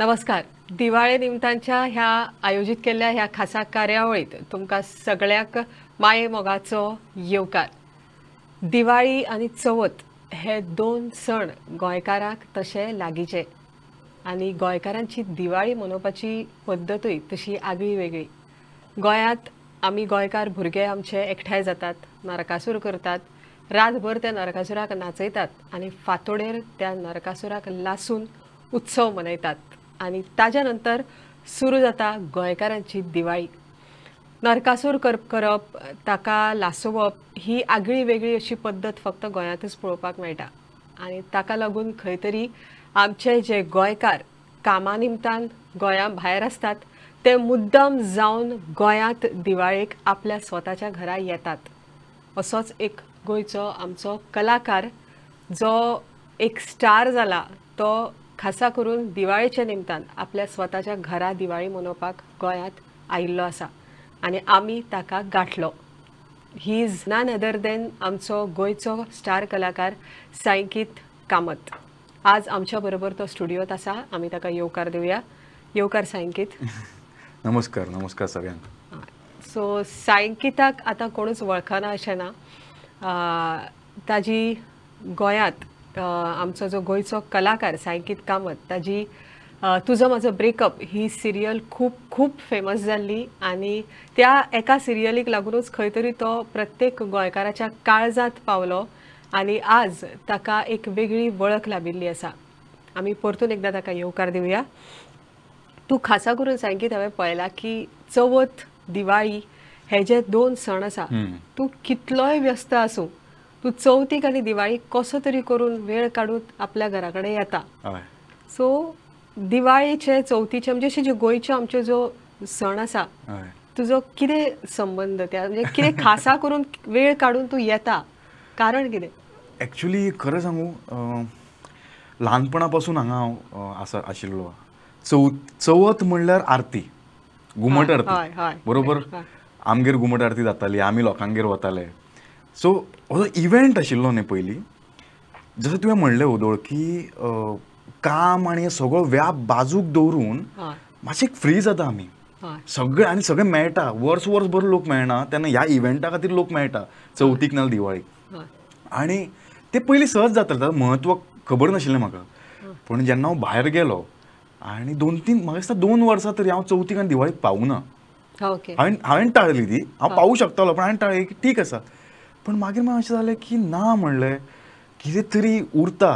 नमस्कार. दिवाळे निमतानच्या ह्या आयोजित केल्ल्या ह्या खासा कार्यावळीत तुमकां सगळ्याक माये मोगाचो येवकार. दिवाळी आनी चवथ हे दोन सण गोंयकारांक तशे लागींचे आनी गोंयकारांची दिवाळी मनोवपाची पद्दतूय तशी आगळी वेगळी. गोंयांत आमी गोंयकार भुरगे आमचे एकठांय जातात, नरकासूर करतात, रातभर त्या नरकासुराक नाचयतात आनी फांतोडेर त्या नरकासुराक लासून उत्सव मनयतात आनी ताज्या नंतर सुरू जाता गोंयकारांची दिवाळी. नरकासूर करप, ताका लासोवप ही आगळी वेगळी अशी पद्दत फक्त गोंयांतच पळोवपाक मेळटा आनी ताका लागून खंय तरी आमचे जे गोंयकार कामा निमतान गोंया भायर आसतात ते मुद्दम जावन गोंयांत दिवाळेक आपल्या स्वताच्या घरा येतात. असोच एक गोंयचो आमचो कलाकार जो एक स्टार जाला तो खासा करून दिवाळेच्या निमतान आपल्या स्वताच्या घरा दिवाळी मनोवपाक गोंयांत आयिल्लो आसा आनी आमी ताका गाठलो. He is none other than आमचो गोंयचो स्टार कलाकार सायंकीत कामत. आज आमच्या बरोबर तो स्टुडियोत आसा. आमी ताका येवकार दिवया. येवकार सायंकीत. नमस्कार. नमस्कार सगळ्यांक. सो सायंकिताक आतां कोणूच वळखना अशें ना. ताजी गोंयांत आमचो जो गोंयचो कलाकार सायंकीत कामत ताजी तुजो म्हाजो ब्रेकअप ही सिरियल खूब खूब फेमस जाल्ली आनी त्या एका सिरियलीक लागूनच खंय तरी तो प्रत्येक गोंयकाराच्या काळजांत पावलो आनी आज ताका एक वेगळी वळख लाबिल्ली आसा. आमी परतून एकदां ताका येवकार दिवया. तूं खासा करून सायंकीत हांवें पळयलां की चवथ दिवाळी हे जे दोन सण आसा तूं कितलोय व्यस्त आसूं तूं चवथीक आनी दिवाळी कसो तरी करून वेळ काडून आपल्या घरा कडेन येता. सो दिवाळीचे चवथीचे म्हणजे अशे जे गोंयचे आमचे जो सण आसा तुजो कितें संबंद त्या म्हणजे कितें खासा करून वेळ काडून तूं येता, कारण कितें? एक्चुली खरें सांगू ल्हानपणा पासून हांगा हांव आशिल्लो. चवथ म्हणल्यार आरती, घुमट आरती बरोबर. आमगेर घुमट आरती जाताली, आमी लोकांगेर वताले. सो हो इव्हेंट आशिल्लो न्ही पयलीं. जसं तुवें म्हणलें उदोळ की काम आनी सगळो व्याप बाजूक दवरून मातशें फ्री जाता आमी सगळे आनी सगळें मेळटा. वर्सभर लोक मेळना तेन्ना ह्या इव्हेंटा खातीर लोक मेळटा चवथीक नाल्यार दिवाळीक. आनी ते पयलीं सहज जातालें, म्हत्व खबर नाशिल्लें म्हाका. पूण जेन्ना हांव भायर गेलो आनी म्हाका दिसता 2 वर्सां तरी हांव चवथीक आनी दिवाळीक पावूना. हांवें टाळली ती. हांव पावूं शकतालो पण हांवें टाळली की ठीक आसा. पण मागीर म्हाका अशें जालें की ना म्हणलें कितें तरी उरता,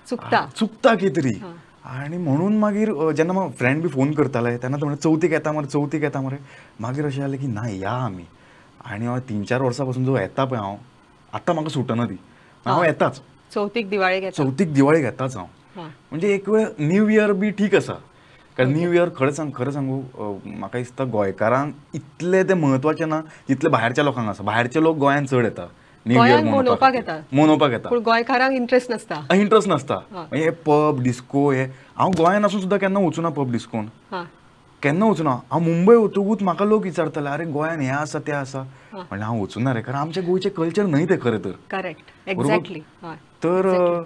चुकता कितें तरी. आनी म्हणून मागीर जेन्ना म्हाका फ्रेंड बी फोन करताले तेन्ना तो म्हणलें चवथीक येता मरे. मागीर अशें जालें की ना या आमी. आनी हांव 3-4 वर्सां पासून जो येता पळय हांव, आतां म्हाका सुटना ती. हांव येताच चवथीक दिवाळीक येताच हांव. म्हणजे एक वेळ न्यू इयर बी ठीक आसा. कारण न्यू इयर खरें सांगू म्हाका दिसता गोंयकारांक इतले ते म्हत्वाचें ना जितले भायरच्या लोकांक आसा. भायरचे लोक गोंयांत चड येता न्यू इयर मनोवपाक येता. पूण गोंयकारांक इंट्रस्ट नासता. हे पब डिस्को हे हांव गोंयांत आसून सुद्दां केन्ना वचूना पब डिस्कोन. केन्ना वचूना. हांव मुंबय वतकूच म्हाका लोक विचारताले अरे गोंयांत हें आसा तें आसा. म्हणल्यार हांव वचूना रे, कारण आमचे गोंयचे कल्चर न्हय ते खरें तर. Correct, exactly. तर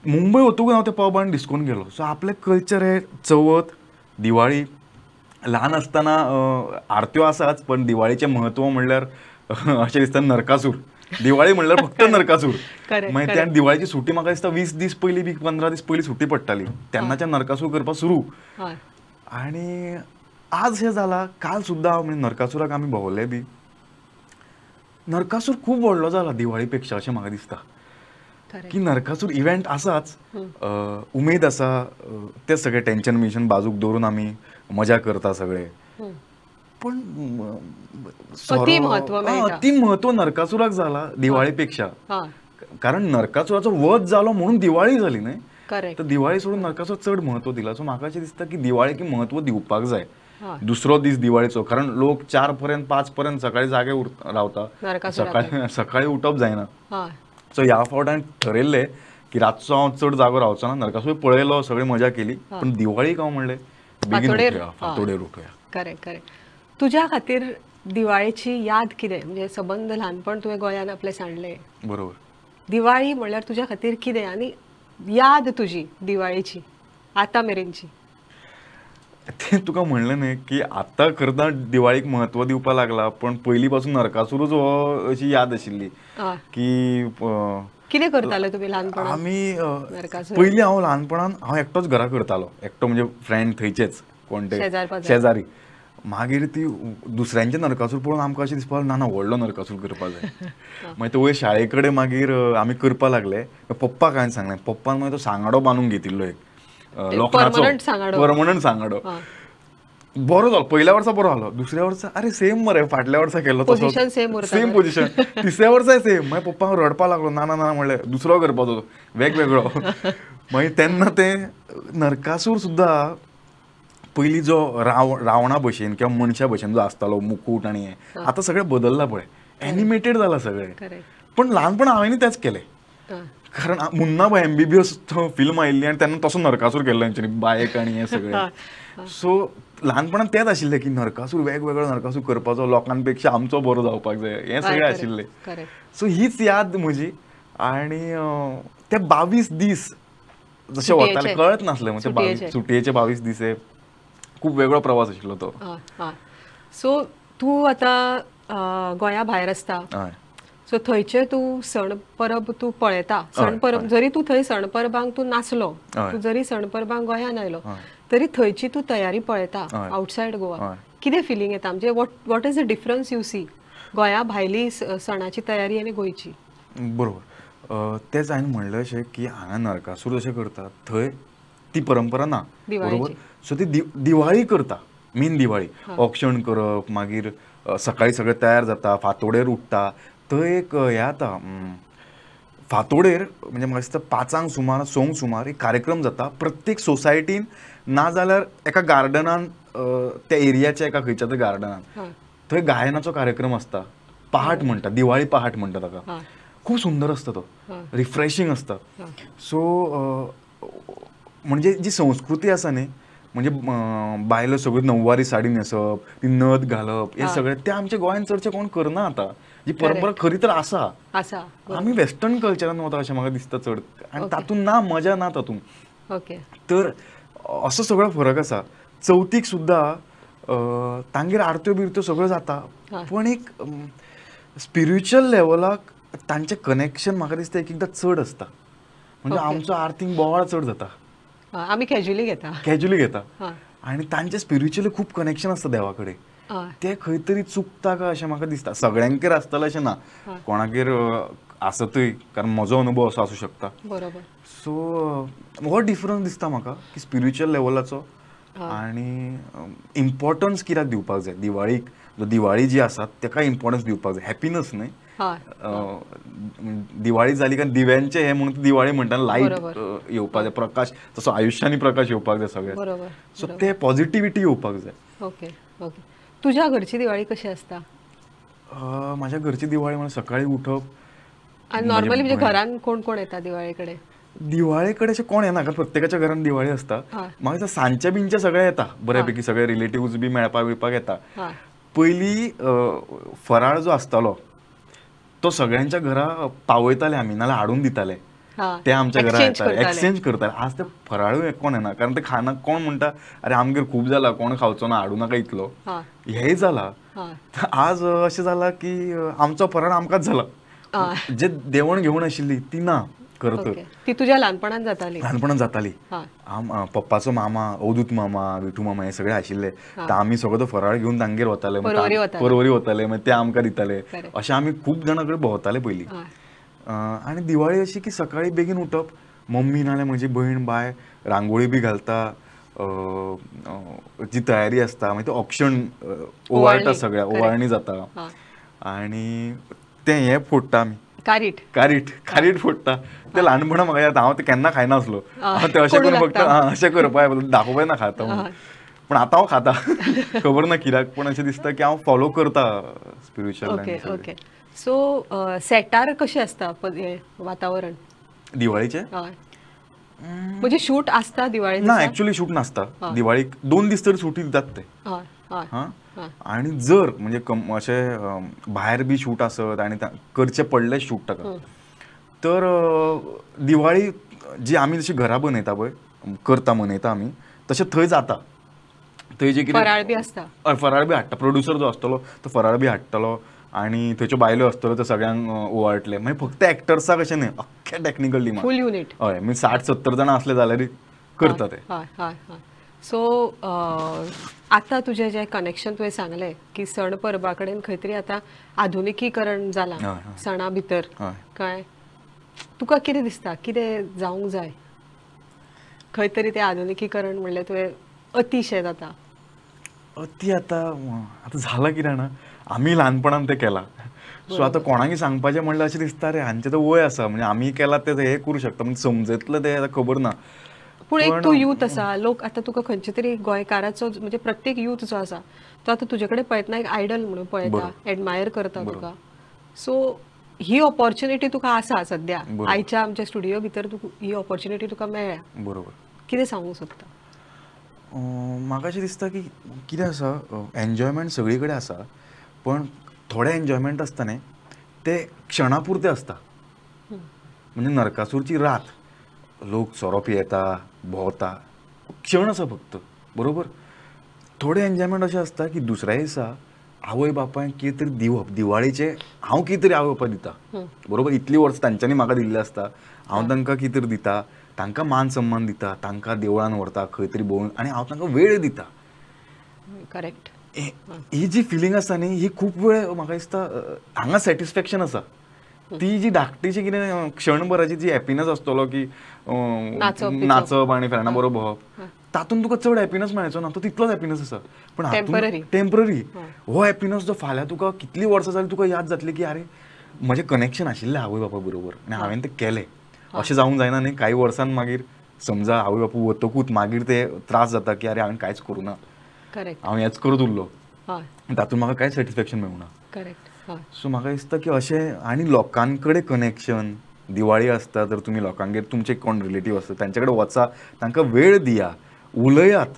मुंबय वतकूच हांव ते पब आनी डिस्कोन गेलो. सो आपले कल्चर हे चवथ दिवाळी. ल्हान आसतना आरत्यो आसाच पण दिवाळीचें म्हत्व म्हणल्यार अशें दिसता नरकासूर. दिवाळी म्हणल्यार फक्त नरकासूर. मागीर त्या दिवाळीची सुटी म्हाका दिसता 20 दीस पयलीं बी 15 दीस पयलीं सुटी पडटाली. तेन्नाच्यान नरकासूर करपाक सुरू. आनी आज हें जाला. काल सुद्दां हांव नरकासुराक आमी भोंवले बी. नरकासूर खूब व्हडलो जाला दिवाळी पेक्षा अशें म्हाका दिसता. की नरकासूर इव्हेंट आसाच, उमेद आसा, ते सगळे टेन्शन बाजूक दवरून आमी मजा करता सगळे. पण अति म्हत्व नरकासुराक जाला दिवाळी पेक्षा. कारण नरकासुराचो वध जालो म्हणून दिवाळी जाली न्हय. तर दिवाळी सोडून नरकासूर चड म्हत्व दिला. सो म्हाका अशें दिसता की दिवाळीक महत्व दिवपाक जाय. दुसरो दीस दिवाळीचो, कारण लोक 4 पर्यंत 5 पर्यंत सकाळी जागे रावता, सकाळी उठप जायना. सो ह्या फावट हांवें ठरयल्लें की रातचो हांव चड जागो रावचो ना. नरकासूर पळयलो, सगळी मजा केली, पण दिवाळीक हांव म्हणलें बेगीन फांतोडेर उठुया. करेक्ट. तुज्या खातीर दिवाळेची याद कितें? म्हणजे संबंध ल्हानपण तुवें गोंयांत आपलें सांडलें. बरोबर. दिवाळी म्हणल्यार तुज्या खातीर कितें आनी याद तुजी दिवाळेची आतां मेरेनची? ते तुका म्हणलं न्ही की आता खरं तर दिवाळीक म्हत्व दिवपा लागला, पण पयलीं पासून नरकासूरच हो अशी याद आशिल्ली की कितें करताले तुमी ल्हानपणांत? आमी पयलीं हांव ल्हानपणान हांव एकटोच घरा करतालो, एकटो म्हणजे फ्रेंड थंयचेच कोण ते शेजारी. मागीर ती दुसऱ्यांचे नरकासूर पळोवन आमकां अशें दिसपाक ना ना व्हडलो नरकासूर करपा जाय. मागीर तो वयर शाळे कडेन मागीर आमी करपा लागले. पप्पाक हांवें सांगलें, पप्पान मागीर तो सांगाडो बांदून घेतिल्लो एक लोखणाचो परमनंट सांगाडो. बरो जालो, पयल्या वर्सा बरो जालो, दुसऱ्या वर्सा अरे सेम मरे फाटल्या वर्सा केल्लो तसो सेम पोजिशन, तिसऱ्या वर्सा सेम. मागीर पप्पाक रडपा लागलो, ना ना ना म्हणलें दुसरो करपाचो वेगवेगळो. मागीर तेन्ना ते नरकासूर सुद्दां पयलीं जो रावणा भशेन किंवा मनशा भशेन जो आसतालो मुकूट आनी हें, आतां सगळें बदललां पळय, एनिमेटेड जालां सगळें. पण ल्हानपण हांवेंनी तेंच केलें, कारण मुन्नाभाई MBBS फिल्म आयिल्ली आनी तेन्ना तसो नरकासूर केल्लो तेंच्यांनी बायक आनी हें सगळें. सो ल्हानपणान तेंच आशिल्लें की नरकासूर वेगवेगळो नरकासूर करपाचो, लोकांपेक्षा आमचो बरो जावपाक जाय, हें सगळें आशिल्लें. सो हीच याद म्हजी. आनी ते 22 दीस जशें वताले कळत नासलें, म्हणजे सुटयेचे 22 दीस हे खूब वेगळो प्रवास आशिल्लो तो. सो तूं आतां गोंया भायर आसता, सो थंयचे तूं सण परब तूं पळयता. सण परब जरी तूं थंय सण परबांक तूं नासलो, तूं जरी सण परबांक गोंयान आयलो, तरी थंयची तूं तयारी पळयता आउटसायड गोवा. कितें फिलींग येता, म्हणजे what is the difference you see गोंया भायली सणाची तयारी आनी गोंयची? बरोबर, तेच हांवें म्हणलें अशें की हांगा नरकासूर जशें करता थंय ती परंपरा ना, बरोबर. सो ती दिवाळी करता, मेन दिवाळी औक्षण करप, मागीर सकाळी सगळें तयार जाता, फांतोडेर उठता. थंय एक हें जाता, फांतोडेर म्हणजे म्हाका दिसता 5 सुमार 6 सुमार एक कार्यक्रम जाता प्रत्येक सोसायटीन, ना जाल्यार एका गार्डनान, त्या एरियाच्या एका खंयच्या तरी गार्डनान थंय गायनाचो कार्यक्रम आसता. पहाट म्हणटा, दिवाळी पहाट म्हणटा ताका. खूब सुंदर आसता तो, रिफ्रेशींग आसता. सो म्हणजे जी संस्कृती आसा न्ही, म्हणजे बायलो सगळ्यो नववारी साडी न्हेसप, ती नथ घालप, हे सगळें ते आमच्या गोंयान चडशें कोण करना आतां. जी परंपरा खरी तर आसा, आमी वेस्टर्न कल्चरान वता अशें म्हाका दिसता चड, आनी तातूंत ना मजा ना तातूंत. तर असो सगळो फरक आसा. चवथीक सुद्दां तांगेर आरत्यो बिरत्यो सगळ्यो जाता, पण एक स्पिरिच्युअल लेवलाक तांचें कनेक्शन म्हाका दिसता एकदां चड आसता. म्हणजे आमचो आरतींक बोवाळ चड जाता, आमी कॅज्युअली घेता, आनी तांचें स्पिरिच्युअली खूब कनेक्शन आसता देवा कडेन. ते खंय तरी चुकता काय अशें म्हाका दिसता. सगळ्यांकीर आसतलें अशें ना, कोणागेर आसतय, कारण म्हजो अनुभव असो आसूं शकता. सो हो डिफरन्स दिसता म्हाका की स्पिरिच्युअल लेवलाचो. आनी इम्पॉर्टन्स कित्याक दिवपाक जाय दिवाळीक, दिवाळी जी आसा ताका इम्पॉर्टन्स दिवपाक जाय. हॅपिनस न्ही, दिवाळी जाली काय दिव्यांचे हे म्हणून दिवाळी म्हणटा, लायट येवपाक जाय, प्रकाश, तसो आयुश्यांनी प्रकाश येवपाक जाय सगळ्याक. सो ते पॉझिटिव्हिटी येवपाक जाय. Okay okay. तुज्या घरची दिवाळी कशी आसता? म्हाज्या घरची दिवाळी म्हणजे सकाळी उठप. आनी नॉर्मली म्हणजे घरान कोण कोण येता दिवाळे कडेन? दिवाळे कडेन अशें कोण येना, कारण प्रत्येकाच्या घरान दिवाळी आसता. म्हाका सांजच्या बिनचे सगळे येता, बऱ्यापैकी सगळे रिलेटिव्स बी मेळपाक बिळपाक येता. पयलीं फराळ जो आसतालो तो सगळ्यांच्या घरा पावयताले आमी, नाल्यार हाडून दिताले, ते आमच्या घरा येताले, एक्सचेंज करताले. आज ते फराळूय कोण येना, कारण ते खाना कोण म्हणटा अरे आमगेर खूब जाला, कोण खावचो ना, हाडूं नाका इतलो, हेय जाला. आज अशें जाला की आमचो फराळ आमकांच जाला, जे देवण घेवण आशिल्ली ती ना. खरं ती तुज्या ल्हानपणान जाताली. पप्पाचो मामा, अवधूत मामा, विठू मामा हे सगळे आशिल्ले, तर आमी सगळो तो फराळ घेवन तांगेर वताले, परवरी वताले, मागीर ते आमकां दिताले. अशें आमी खूब जाणां कडेन भोंवताले पयलीं. आनी दिवाळी अशी की सकाळी बेगीन उठप, मम्मी नाल्यार म्हजी भयण बाय रांगोळी बी घालता, जी तयारी आसता, मागीर ते औक्षण ओवाळटा, सगळ्या ओवाळणी जाता, आनी ते हें फोडटा आमी, कारीट फोडटा. ते ल्हानपणा म्हाका याद, हांव ते केन्ना खायनासलो, हांव ते अशें करून फक्त अशें करपा दाखोवपाक ना खाता म्हणून. पण आतां हांव खाता, खबर ना कित्याक, पण अशें दिसता की हांव फॉलो करता स्पिरिच्युअल. ओके. सो सेटार कशें आसता वातावरण दिवाळीचें? म्हणजे शूट आसता दिवाळी? ना, एक्चुअली शूट नासता. दिवाळीक 2 दीस तरी सुटी दितात ते. आनी जर म्हणजे अशें भायर बी शूट आसत आनी करचें पडलें शूट ताका, तर दिवाळी जी आमी जशी घरा मनयता पळय, करता मनयता आमी, तशें थंय जाता. थंय जे कितें फराळ बी आसता, हय फराळ बी हाडटा, प्रोड्युसर जो आसतलो तो फराळ बी हाडटलो आनी थंयच्यो बायलो आसतल्यो त्यो सगळ्यांक ओवाळटले. मागीर फक्त एक्टर्साक अशें न्हय, अख्ख्या टॅक्निकल टिमान फूल युनिट. हय म्हणजे 60-70 जाणां असले जाल्यार करता ते. हय हय हय. सो आतां तुजें जें कनेक्शन तुवें सांगलें की सण परबा कडेन खंय तरी आतां आधुनिकीकरण जालां सणा भितर, कळ्ळें. तुका कितें दिसता कितें जावंक जाय? खंय तरी तें आधुनिकीकरण म्हणलें तुवें अतिशय जाता. अति आतां झालं कितें जाणा, आमी ल्हानपणान तें केलां. सो आतां कोणाकय सांगपाचें म्हणल्यार अशें दिसता रे हांचें तर वय आसा, म्हणजे आमी केलां तें हें करूं शकता, म्हणजे समजतलें तें खबर ना. पूण एक तूं यूथ आसा, लोक आतां तुका खंयचे तरी गोंयकाराचो म्हणजे प्रत्येक यूथ जो आसा तो आतां तुजे कडेन पळयतना एक आयडल म्हणून पळयता, एडमायर करता तुका. सो ही ऑपॉर्च्युनिटी तुका आसा सद्या, आयच्या आमच्या स्टुडिओ भितर ही ऑपॉर्च्युनिटी तुका मेळ्ळ्या. बरोबर. कितें सांगूंक सोदता? म्हाका अशें दिसता की कितें आसा, एन्जॉयमेंट सगळी कडेन आसा, पण थोडे एन्जॉयमेंट आसता न्ही ते क्षणा पुरते आसता. म्हणजे नरकासूरची रात, लोक सोरो पियेता, भोंवता, क्षण आसा फक्त, बरोबर. थोडे एन्जॉयमेंट अशें आसता की दुसऱ्या दिसा आवय बापायक कितें तरी दिवप, दिवाळीचे हांव कितें तरी आवय बापायक दिता, बरोबर. इतली वर्सां तांच्यांनी म्हाका दिल्लें आसता, हांव तांकां कितें तरी दिता, तांकां मान सन्मान दिता, तांकां देवळान व्हरता खंय तरी भोंवून, आनी हांव तांकां वेळ दिता. करेक्ट. ही जी फिलींग आसा न्ही ही खूब वेळ म्हाका दिसता हांगा सॅटिस्फॅक्शन आसा. ती जी धाकटीशी कितें क्षणभराची जी हॅपिनस आसतलो की नाचप आनी फ्रेंडा बरोबर भोंवप, तातूंत तुका चड हॅपिनस मेळचो ना, तो तितलोच हॅपिनस आसा. पण टेम्पररी हो हॅपिनस जो फाल्यां तुका कितलीं वर्सां जालीं तुका याद जातली की अरे म्हजें कनेक्शन आशिल्लें आवय बापा बरोबर आनी हांवें तें केलें. अशें जावंक जायना न्ही कांय वर्सान मागीर समजा आवय बापूय वतकूच मागीर ते त्रास जाता की अरे हांवें कांयच करूं ना, हांव हेंच करत उरलो, तातूंत म्हाका कांयच सॅटिस्फॅक्शन मेळूंक ना. सो म्हाका दिसता की अशें आनी लोकां कडेन कनेक्शन, दिवाळी आसता तर तुमी लोकांगेर तुमचे कोण रिलेटीव आसता तांचे कडेन वचा, तांकां वेळ दिया, उलयात,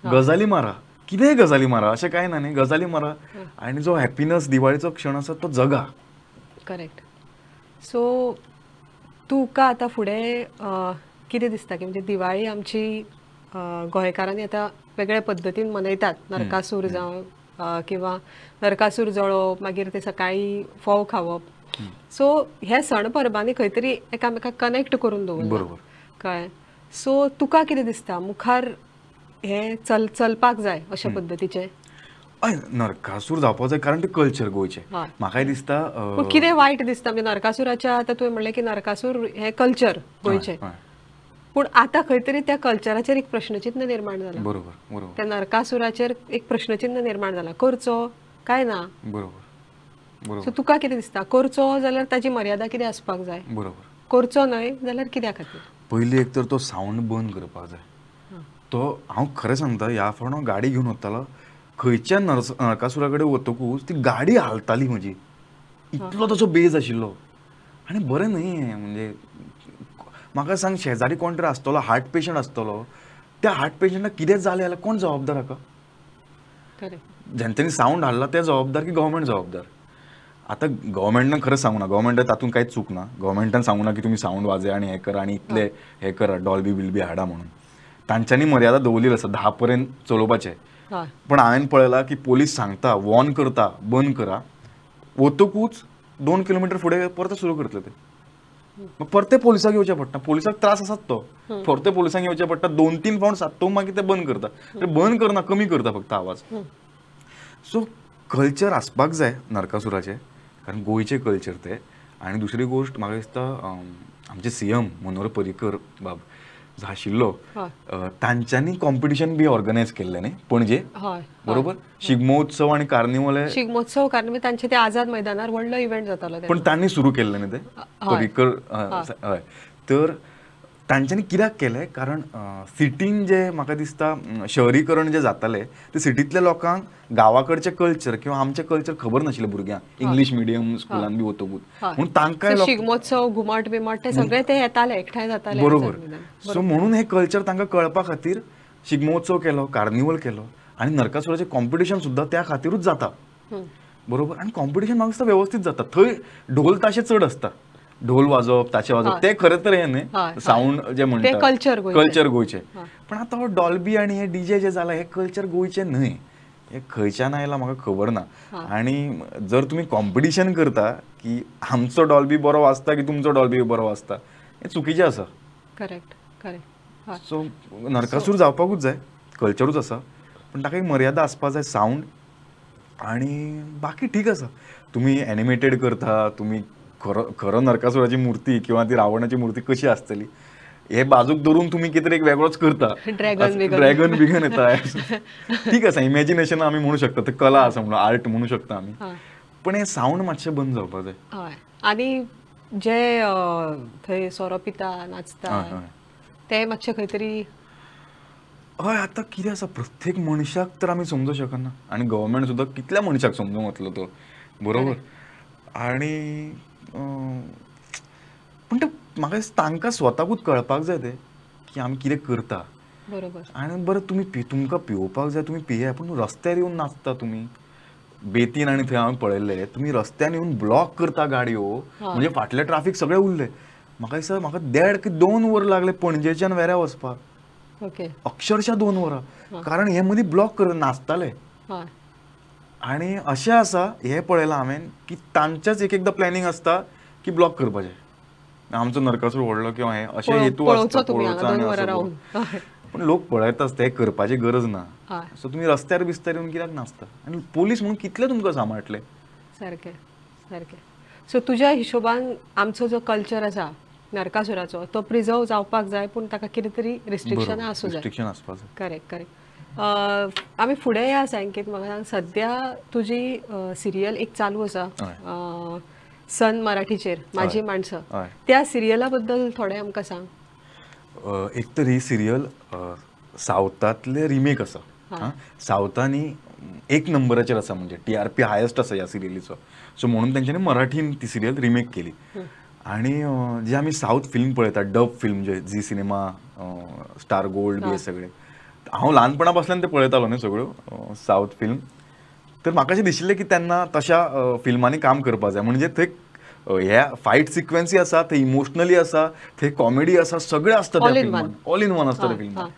गजाली मारा, कितेंय गजाली मारा, अशें कांय ना न्ही, गजाली मारा आनी जो हॅपिनस दिवाळीचो क्षण आसा तो जगा. करेक्ट. सो तुका आतां फुडें कितें दिसता की म्हणजे दिवाळी आमची गोंयकारांनी आतां वेगळ्या पद्दतीन मनयतात, नरकासूर जावं किंवा नरकासूर जळोवप, मागीर ते सकाळी फोव खावप. सो हे सण परबांनी खंय तरी एकामेकाक कनेक्ट करून दवरला, कळ्ळें. सो तुका कितें दिसता मुखार हे चलपाक जाय अशा पद्दतीचें? हय नरकासूर जावपाक जाय कारण ते कल्चर गोंयचे. म्हाकाय दिसता पूण कितें वायट दिसता म्हणजे नरकासुराच्या आतां तुवें म्हणलें की नरकासूर हे कल्चर गोंयचें, पूण आतां खंय तरी त्या कल्चराचेर एक प्रश्नचिन्ह निर्माण जाला. बरोबर. त्या नरकासुराचेर एक प्रश्नचिन्ह निर्माण जाला, करचो काय ना. बरोबर. सो तुका कितें दिसता करचो जाल्यार ताची मर्यादा कितें आसपाक जाय? बरोबर. करचो न्हय जाल्यार कित्या खातीर? पयलीं एक तर तो सावंड बंद करपाक जाय. तो हांव खरें सांगता ह्या फावट हांव गाडी घेवन वतालो, खंयच्या नरकासुरा कडेन वतकूच ती गाडी हालताली म्हजी, इतलो ताचो बेज आशिल्लो. आनी बरें न्हय म्हणजे म्हाका सांग शेजारी कोण तरी आसतलो हार्ट पेशंट आसतलो, त्या हार्ट पेशंटाक कितें जालें जाल्यार कोण जबाबदार हाका? जेंच्यांनी सावंड हाडला ते जबाबदार की गव्हर्मेंट जबाबदार? आतां गव्हर्मेंटान खरें सांगूं ना, गव्हर्मेंटान तातूंत कांयच चूक ना. गव्हर्मेंटान सांगूं ना की तुमी सावंड वाजया आनी हें करा आनी इतले हें करा, डॉल्बी बिल्बी हाडा म्हणून. तांच्यांनी मर्यादा दवरलेली आसा 10 पर्यंत चलोवपाचें. पण हांवें पळयलां की पोलीस सांगता, वॉर्न करता, बंद करा, वतकूच 2 किलोमिटर फुडें परते सुरू करतले ते. परते पोलिसांक येवचें पडटा, पोलिसाक त्रास आसात तो, परते पोलिसांक येवचें पडटा, 2-3 फावट सात्तूंक मागीर ते बंद करता. बंद करना, कमी करता फक्त आवाज. सो कल्चर आसपाक जाय नरकासुराचें, कारण गोंयचें कल्चर तें. आनी दुसरी गोश्ट म्हाका दिसता आमचे CM मनोहर पर्रीकर बाब जो आशिल्लो, तांच्यांनी कॉम्पिटिशन बी ऑर्गनायज केल्लें न्ही पणजे, बरोबर. शिगमोत्सव आनी कार्निवल, शिगमोत्सव कार्निवल तांचे ते आझाद मैदानार व्हडलो इव्हेंट जातालो, पण तांणी सुरू केल्लें न्ही ते पर्रीकर. हय, तर तांच्यांनी कित्याक केलें कारण सिटीन जे म्हाका दिसता शहरीकरण जे जातालें ते सिटींतल्या लोकांक गांवाकडचें कल्चर किंवा आमचें कल्चर खबर नाशिल्लें भुरग्यांक, इंग्लीश मिडियम स्कुलान बी वतकूच. म्हणून तांकां शिगमोत्सव घुमट बिमट ते सगळे ते येताले, एकठांय जाताले. बरोबर. सो म्हणून हे कल्चर तांकां कळपा खातीर शिगमोत्सव केलो, कार्निवल केलो आनी नरकासुराचें कॉम्पिटिशन सुद्दां त्या खातीरूच जाता, बरोबर. आनी कॉम्पिटिशन म्हाका दिसता वेवस्थीत जाता. थंय ढोल ताशे चड आसता ढोल वाजवप ताशे वाजवप ते खरं तर हे न्ही साऊंड जे म्हणटा कल्चर गोयचे पण आता हो डॉल्बी आणि हे डीजे जे जाला हे कल्चर गोयचे न्हय हे खंयच्यान आयला म्हाका खबर ना आणि जर तुम्ही कॉम्पिटिशन करता की आमचो डॉल्बी बरो वाजता की तुमचो डॉल्बी बरो वाजता हे चुकीचें आसा करेक्ट करेक्ट सो नरकासूर जावपाकूच जाय कल्चरूच आसा पण ताका एक मर्यादा आसपाक जाय साऊंड आणि बाकी ठीक आसा तुम्ही एनिमेटेड करता तुम्ही खरं नरकासुराची मूर्ती किंवा ती रावणाची मूर्ती कशी असतली हे बाजूक धरून तुम्ही कितें एक वेगळोच करता ड्रॅगन बिगन येता ठीक आसा इमॅजिनेशन आमी म्हणू शकता ते कला आसा म्हणून आर्ट म्हणू शकता आमी पण हे साऊंड मातशें बंद जावपाक जाय हय आनी जे थंय सोरो पिता नाचता ते मातशें खंय तरी हय आतां कितें आसा प्रत्येक मनशाक तर आमी समजूंक शकना आनी गव्हर्मेंट सुद्दां कितल्या मनशाक समजूंक वतलो तो बरोबर आनी पण ते म्हाका तांकां स्वताकूच कळपाक जाय ते की आमी कितें करता बरोबर आनी बरें तुमकां पिवपाक जाय तुमी पिया पूण रस्त्यार येवन नाचता तुमी बेतीन आनी थंय हांवें पळयल्ले तुमी रस्त्यान येवन ब्लॉक करता गाडयो म्हणजे फाटले ट्राफीक सगळे उरले म्हाका दिसता म्हाका 1.5 ते 2 वर लागले पणजेच्यान वेऱ्या वचपाक अक्षरशः 2 वरां कारण हे मदीं ब्लॉक करता नाचताले आणि अशें आसा हे पळयलां हांवें की तांचेच एकदां प्लॅनिंग आसता की ब्लॉक करपाचें आमचो नरकासूर व्हडलो किंवा हे अशें हेतू आसता पण लोक पळयताच ते करपाची गरज ना सो तुमी रस्त्यार बिस्त्यार येवन कित्याक नाचता आनी पोलीस म्हणून कितले तुमकां सांबाळटले सारकें सारकें सो तुज्या हिशोबान आमचो जो कल्चर आसा नरकासुराचो तो प्रिजर्व जावपाक जाय पूण ताका कितें तरी रिस्ट्रिक्शन आसूं जाय रिस्ट्रिक्शन आसपाक जाय करेक्ट करेक्ट आमी फुडें या सांकेत म्हाका सांग सद्या तुजी सिरियल एक चालू आसा सन मराठीचेर माझी माणसं त्या सिरियला बद्दल थोडें आमकां सांग एक तर ही सिरियल सावथातले रिमेक आसा सावथांनी 1 नंबराचेर आसा म्हणजे TRP हायस्ट आसा ह्या सिरियलीचो सो म्हणून तेंच्यांनी मराठीन ती सिरियल रिमेक केली आणि जे आमी साऊथ फिल्म पळयता डब फिल्म जे झी सिनेमा स्टार गोल्ड बी सगळे हांव ल्हानपणा पासल्यान ते पळयतालो न्ही सगळ्यो साऊथ फिल्म तर म्हाका अशें दिशिल्लें की तेन्ना तशा फिल्मांनी काम करपाक जाय म्हणजे थंय ह्या फायट सिक्वेन्सी आसा थंय इमोशनली आसा थंय कॉमेडी आसा सगळें आसता त्या फिल्मान ऑल इन वन आसता त्या फिल्मान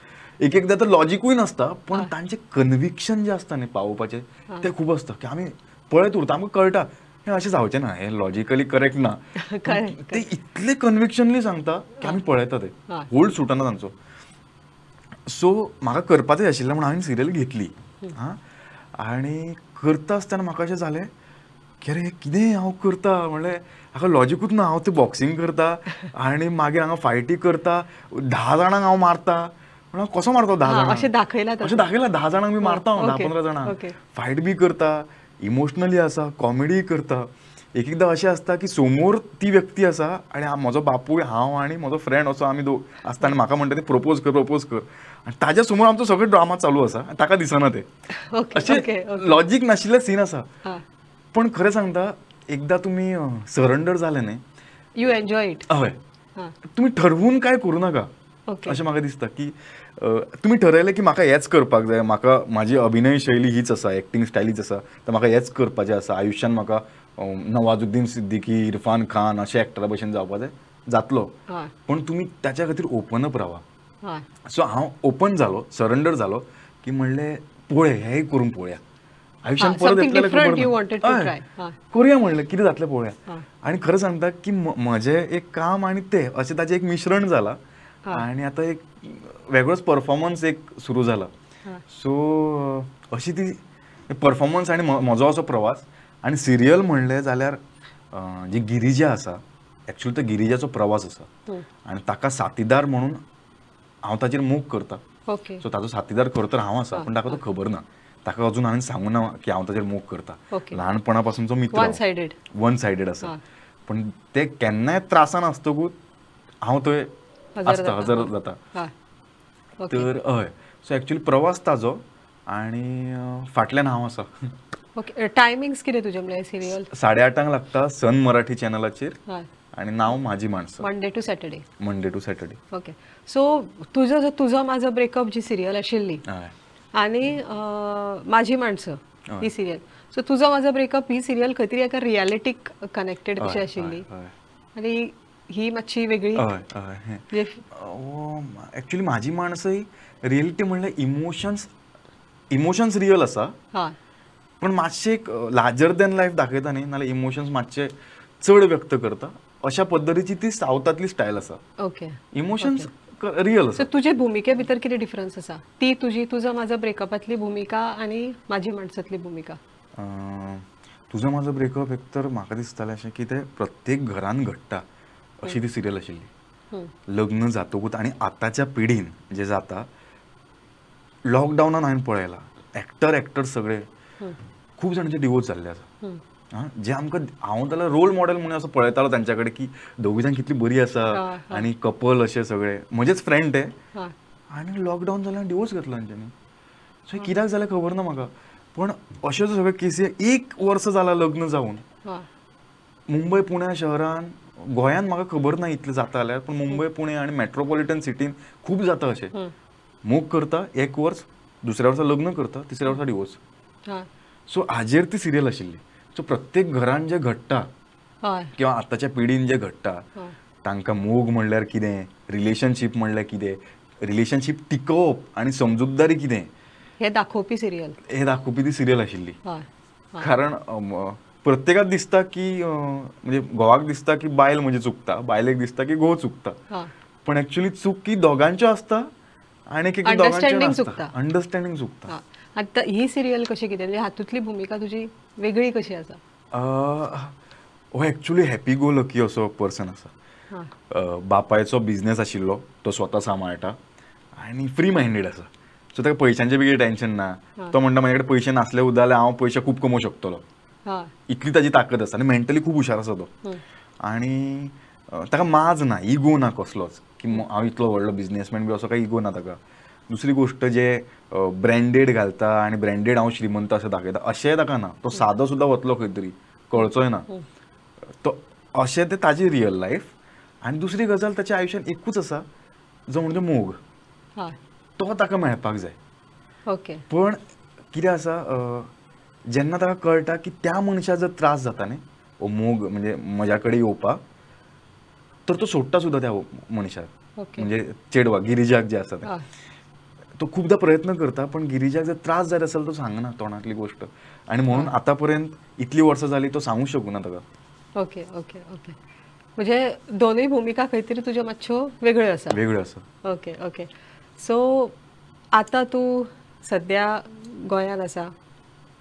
एकदां तर लॉजिकूय नासता पण तांचें कन्विक्शन जें आसता न्ही पावोवपाचें तें खूब आसता की आमी पळयत उरता आमकां कळटा हें अशें जावचें ना हें लॉजिकली करेक्ट ना ते इतले कन्विक्शनली सांगता की आमी पळयता ते होल्ड सुटना तांचो सो म्हाका करपाचें आशिल्लें म्हणून हांवें सिरियल घेतली आनी करता आसतना म्हाका अशें जालें की अरे कितें हांव करता म्हणलें हाका लॉजिकूच ना हांव तें बॉक्सिंग करता आनी मागीर हांगा फायटी करता 10 जाणांक हांव मारता म्हणून कसो मारता 10 जाणांक अशें दाखयलां 10 जाणांक बी मारता हांव 10-15 जाणांक फायट बी करता इमोशनली आसा कॉमेडी करता एकदां अशें आसता की समोर ती व्यक्ती आसा आनी म्हजो बापूय हांव आनी म्हजो फ्रेंड असो आमी आसता आनी म्हाका म्हणटा ते प्रपोज कर आनी ताज्या समोर आमचो सगळो ड्रामा चालू आसा ताका दिसना ते अशें लॉजीक नाशिल्ले सीन आसा पण खरें सांगता एकदां तुमी सरेंडर जाले न्ही यू एन्जॉय इट हय तुमी ठरवून काय करूं नाका अशें म्हाका दिसता की तुमी ठरयलें की म्हाका हेच करपाक जाय म्हाका म्हाजी अभिनय शैली हीच आसा एक्टींग स्टायल हीच आसा तर म्हाका हेच करपाचें आसा आयुश्यान म्हाका नवाजुद्दीन सिद्दीकी इरफान खान अशे एक्टरा भशेन जावपाक जाय जातलो पण तुमी त्याच्या खातीर ओपन अप रावा सो हांव ओपन जालो सरेंडर जालो की म्हणलें पळय हेंय करून पळोवया आयुश्यान परत करूया म्हणलें कितें जातलें पळोवया आनी खरें सांगता की म्हजें एक काम आनी तें अशें ताचें एक मिश्रण जालां आनी आतां एक वेगळोच परफॉर्मन्स एक सुरू जाला सो अशी ती परफॉर्मन्स आनी म्हजो असो प्रवास आनी सिरियल म्हणलें जाल्यार जी गिरिजा आसा एक्चुअली तो गिरिजाचो प्रवास आसा आनी ताका साथीदार म्हणून हांव ताचेर मोग करता सो ताचो साथीदार करतर हांव आसा पण ताका तो खबर ना ताका अजून हांवें सांगूं ना की हांव ताचेर मोग करता ल्हानपणा पासूनचो मित्र वन सायडेड आसा पण ते केन्नाय त्रासान आसतकूच हांव थंय आसता हजर जाता तर हय सो एक्चुअली प्रवास ताजो आनी फाटल्यान हांव आसा ओके टायमिंग्स कितें तुजें म्हळ्यार सिरियल 8:30 लागता सन मराठी चॅनलाचेर आनी नांव माझी माणसं Monday to Saturday okay so तुजो माझो ब्रेकअप जी सिरियल आशिल्ली आनी माझी माणसं ही सिरियल सो तुजो माझो ब्रेकअप ही सिरियल खंय तरी एका रियालिटीक कनेक्टेड कशी आशिल्ली आणि ही मातशी वेगळी. ऍक्च्युली माझी माणसं रिअलिटी म्हणल्यार इमोशन्स रियल आसा, पण मातशे एक लार्जर दॅन लायफ दाखयता न्ही, नाल्यार इमोशन्स मातशे चड व्यक्त करता अशा पद्दतीची ती सावथातली स्टायल आसा. ओके. इमोशन्स रियल आसा. तुजे भुमिके भितर कितें डिफरन्स आसा? ती तुझं माझं ब्रेकअपातली भुमिका आणि माझी माणसातली भुमिका. तुझं माझं ब्रेकअप एक तर म्हाका दिसतालें अशें की तें प्रत्येक घरान घडटा अशी ती सिरियल आशिल्ली. लग्न जातकूच आणि आताच्या पिढीन जे जाता, लॉकडावनान हांवें पळयलां एक्टर सगळे खूप जाणांचे डिवोर्स जाल्ले आसा. जे आमकां हांव जाल्यार रोल मॉडेल म्हणून असं पळयतालो तांच्या कडेन की दोगी जाण कितली बरी आसा आनी कपल अशे सगळे म्हजेच फ्रेंड ते, आनी लॉकडावन जाल्यार डिवोर्स घेतलो तांच्यांनी. सो कित्याक जालें खबर ना म्हाका, पण अश्यो सगळे केसी 1 वर्स जालां लग्न जावन. मुंबय पुण्या शहरान गोंयान म्हाका खबर ना इतलें जाता जाल्यार, पण मुंबय पुणे आनी मेट्रोपॉलिटन सिटीन खूब जाता अशें. मोग करता 1 वर्स, दुसऱ्या वर्सा लग्न करता, तिसऱ्या वर्सा डिवोर्स. सो हाजेर ती सिरियल आशिल्ली. सो प्रत्येक घरान जे घडटा किंवा आताच्या पिढीन जे घडटा, तांकां मोग म्हणल्यार कितें, रिलेशनशीप म्हणल्यार कितें, रिलेशनशीप टिकोवप आनी समजूतदारी कितें हे दाखोवपी ती सिरियल आशिल्ली. कारण प्रत्येकाक दिसता की म्हणजे घोवाक दिसता की बायल म्हणजे चुकता, बायलेक दिसता की घोव चुकता, पण ऍक्च्युअली चूक की दोगांच्यो आसता आणि अंडरस्टँडिंग चुकता. आता ही सिरियल कशी कितें, म्हणजे हातूंतली भूमिका तुजी वेगळी कशी आसा? हो ऍक्च्युली हॅपी गो लकी असो पर्सन आसा. बापायचो बिझनेस आशिल्लो, तो स्वता सांबाळटा आनी फ्री मायंडेड आसा. सो ताका पयशांचें बी टेन्शन ना. तो म्हणटा म्हजे कडेन पयशे नासले उरले जाल्यार हांव पयशे खूब कमोवंक शकतलो, इतली ताजी ताकद आसा. आनी मेंटली खूब हुशार आसा तो. आनी ताका माज ना, इगो ना कसलोच की हांव इतलो व्हडलो बिझनेसमॅन बी असो काही इगो ना ताका. दुसरी गोष्ट जे ब्रँडेड घालता आनी ब्रँडेड हांव श्रीमंत अशें दाखयता अशेंय ताका ना. तो सादो सुद्दां वतलो खंय तरी, कळचोय ना तो. अशें तें ताजी रियल लायफ. आनी दुसरी गजाल ताच्या आयुश्यान एकूच आसा, जो म्हणजे मोग. तो ताका मेळपाक जाय. ओके. पण कितें आसा, जेन्ना ताका कळटा की त्या मनशाक जर त्रास जाता न्ही हो मोग म्हणजे म्हज्या कडेन येवपाक, तर तो सोडटा सुद्दां त्या मनशाक. म्हणजे चेडवा गिरिजाक जे आसा ते, तो खूबदां प्रयत्न करता, पण गिरिजाक जर त्रास जायत असेल तो सांगना तोंडातली गोष्ट. आनी म्हणून आतां पर्यंत इतली वर्सां जाली तो सांगूंक शकूना ताका. Okay okay okay. म्हणजे दोनूय भूमिका खंय तरी तुज्यो मातश्यो वेगळ्यो आसा. Okay okay. सो आतां तूं सद्या गोंयांत आसा,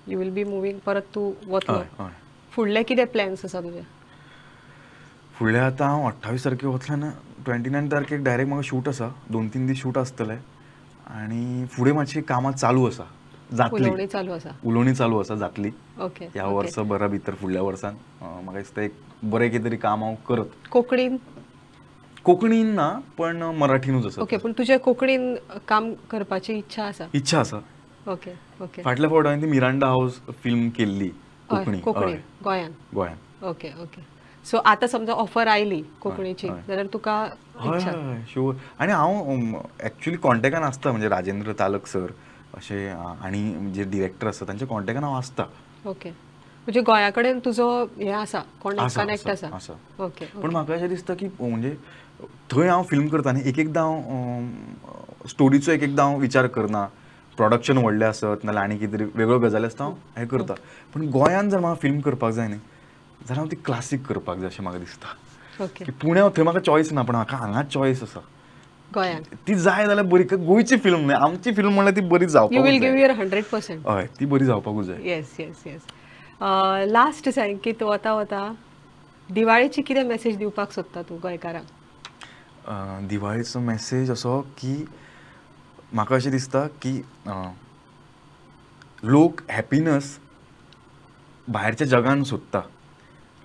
यू वील बी मुवींग, परत तूं वतलो. फुडले कितें प्लॅन्स आसा तुजे? फुडले आतां हांव 28 तारखेक वतल्यान 29 तारखेक डायरेक्ट म्हाका शूट आसा. 2-3 दीस शूट आसतले आनी फुडें मातशी कामां चालू आसा, जातली. उलोवणी चालू आसा, जातली ह्या वर्सभरा भितर. फुडल्या वर्सान म्हाका दिसता एक बरें कितें तरी काम हांव करत. कोंकणीन ना, पण मराठीनूच आसा. ओके. पण तुजे कोंकणीन काम करपाची इच्छा आसा? Okay okay. फाटल्या फावट हांवें ती मिरांडा हाऊस फिल्म केल्ली कोंकणी गोंयान. Okay okay. सो आतां समजा ऑफर आयली कोंकणीची जाल्यार तुका इच्छा? शुअर. आनी हांव ऍक्च्युली कॉन्टॅक्टान आसता, म्हणजे राजेंद्र तालक सर अशे आनी जे डिरेक्टर आसता तांच्या कॉन्टॅक्टान हांव आसता. ओके. म्हणजे गोंया कडेन तुजो हे आसा, कनेक्ट आसा? ओके. पण म्हाका अशें दिसता की म्हणजे थंय हांव फिल्म करता न्ही, एक एकदां हांव स्टोरीचो हांव विचार करना. प्रोडक्शन व्हडलें आसत नाल्यार आनी कितें तरी वेगळ्यो गजाली आसता हांव हें करता. पण गोंयान जर म्हाका फिल्म करपाक जाय न्ही जाल्यार हांव ती क्लासीक करपाक जाय अशें म्हाका दिसता. की पुण्या थंय म्हाका चॉयस ना, पण म्हाका हांगा चॉयस आसा गोंयान. ती जाय जाल्यार बरी. गोंयची फिल्म न्ही, आमची फिल्म म्हणल्यार ती बरी जावपाक यू वील गिव युअर 100%. हय, ती बरी जावपाकूच जाय. Yes yes yes. लास्ट सांग की तूं वता दिवाळीची कितें मॅसेज दिवपाक सोदता तूं गोंयकारांक? दिवाळीचो मॅसेज असो की म्हाका अशें दिसता की लोक हॅपिनस भायरच्या जगान सोदता,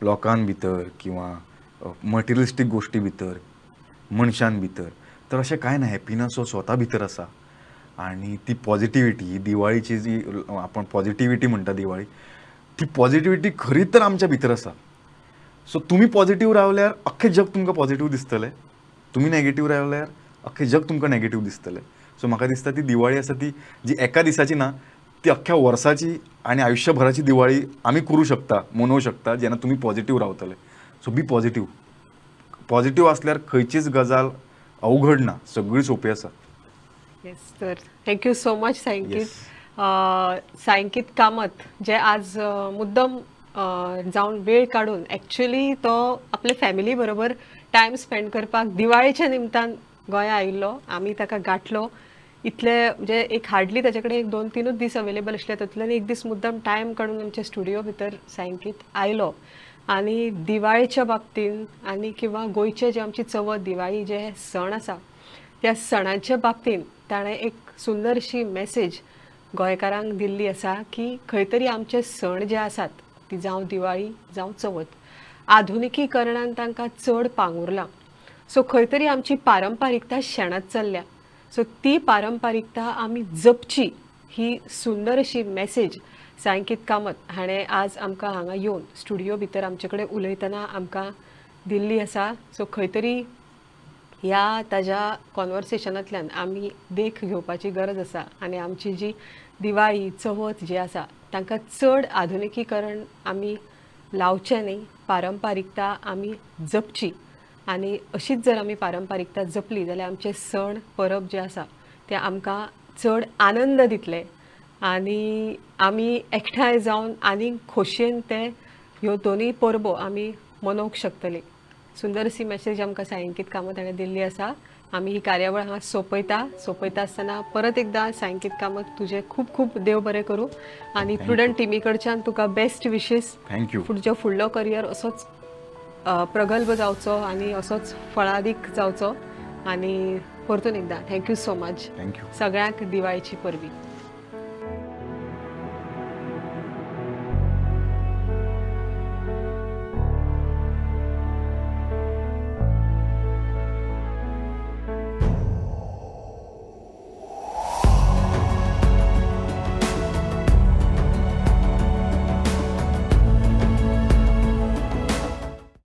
लोकां भितर किंवा मटेरियलिस्टीक गोश्टी भितर, मनशां भितर. तर अशें कांय ना, हॅपिनस हो स्वता भितर आसा. आनी ती पॉझिटिव्हिटी, दिवाळीची जी आपण पॉझिटिव्हिटी म्हणटा दिवाळी, ती पॉझिटिव्हिटी खरी तर आमच्या भितर आसा. सो तुमी पॉझिटिव्ह रावल्यार अख्खें जग तुमकां पॉझिटिव्ह दिसतलें, तुमी नेगेटिव्ह रावल्यार अख्खें जग तुमकां नेगेटिव्ह दिसतलें. सो म्हाका दिसता ती दिवाळी आसा ती जी एका दिसाची ना, ती अख्ख्या वर्साची आनी आयुश्यभराची दिवाळी आमी करूं शकता, मनोवंक शकता जेन्ना तुमी पॉझिटिव्ह रावतले. सो बी पॉझिटिव्ह. पॉझिटिव्ह असल्यार खंयचीच गजाल अवघड ना, सगळी सोपी आसा. येस, तर थँक्यू सो मच सायंकित कामत, जे आज मुद्दम जावन वेळ काढून ॲक्च्युली तो आपले फॅमिली बरोबर टायम स्पेंड करपाक दिवाळेच्या निमतान गोंया आयिल्लो. आमी ताका गाठलो. इतले म्हणजे एक हार्डली ताचे कडेन 2-3 दीस अवेलेबल आसले, तातूंतल्यान एक दीस मुद्दम टायम काडून आमच्या स्टुडिओ भितर सायंकित आयलो. आनी दिवाळेच्या बाबतीन आनी किंवा गोंयचे जे आमची चवथ दिवाळी जे सण आसा त्या सणांच्या बाबतीन ताणें एक सुंदरशी मेसेज गोंयकारांक दिल्ली आसा की खंय तरी आमचे सण जे आसात ती जावं दिवाळी जावं चवथ, आधुनिकीकरणान तांकां चड पांगुरला. सो खंय तरी आमची पारंपारिकता शेणत चल्ल्या. सो ती पारंपारिकता आमी जपची ही सुंदर अशी मेसेज सायंकित कामत हाणें आज आमकां हांगा येवन स्टुडिओ भितर आमचे कडेन उलयतना आमकां दिल्ली आसा. सो खंय तरी ह्या ताज्या कॉन्वर्सेशनांतल्यान आमी देख घेवपाची गरज आसा आनी आमची जी दिवाळी चवथ जी आसा तांकां चड आधुनिकीकरण आमी लावचें न्ही, पारंपारिकता आमी जपची. आनी अशीच जर आमी पारंपारिकता जपली जाल्यार आमचे सण परब जे आसा ते आमकां चड आनंद दितले आनी आमी एकठांय जावन आनीक खोशयेन ते ह्यो दोनूय परबो आमी मनोवंक शकतली. सुंदरशी मेसेज आमकां सायंकित कामत हाणें दिल्ली आसा. आमी ही कार्यावळ हांगा सोंपयता आसतना परत एकदां सायंकित कामत तुजें खूब खूब देव बरें करूं आनी प्रुडंट टिमी कडच्यान तुका बेस्ट विशीस. थँक्यू. तुजो फुडलो करियर असोच प्रगल्भ जावचो आनी असोच फळादीक जावचो. आनी परतून एकदां थँक्यू सो मच. थँक्यू. सगळ्यांक दिवाळीची परबी.